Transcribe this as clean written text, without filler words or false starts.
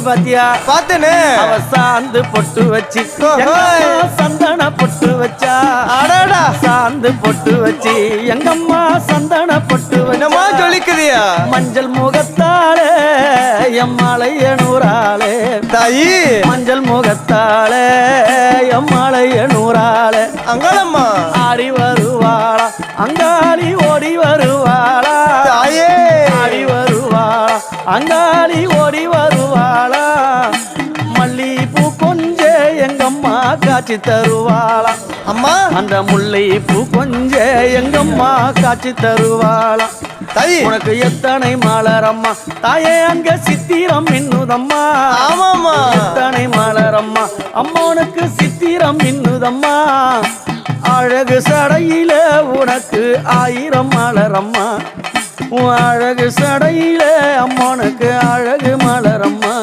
பாத்தியா? பார்த்தனே. அவ சாந்து பொட்டு வச்சு சந்தன பொட்டு வச்சா. அடடா சாந்து பொட்டு வச்சு எங்கம்மா சந்தன பொட்டு என்னமா வச்சா. ஜொலிக்குதியா? மஞ்சள் முகத்தாளே எம்மாளைய நூறாளே தாயி மஞ்சள் முகத்தாளே எம்மாளைய நூறாளே அங்காளம்மா ஆடி வருவாளா அங்காளி ஓடி வருவாளா. தாயே ஆடி வருவாளா அங்காளி ஓடி வருவாளா. மல்லிப்பூ கொஞ்ச எங்கம்மா காட்சி தருவாளா. அம்மா அந்த முல்லைப்பூ கொஞ்ச எங்கம்மா காட்சி தருவாளா. தாயி உனக்கு எத்தனை மலரம்மா தாயே அங்க சித்திரம் இன்னுதம்மா. ஆமாம்மா எத்தனை மலரம்மா அம்மா உனக்கு சித்திரம் இன்னுதம்மா. அழகு சடையில உனக்கு 1000 மலரம்மா. உன் அழகு சடையில அம்மா உனக்கு அழகு மலரம்மா.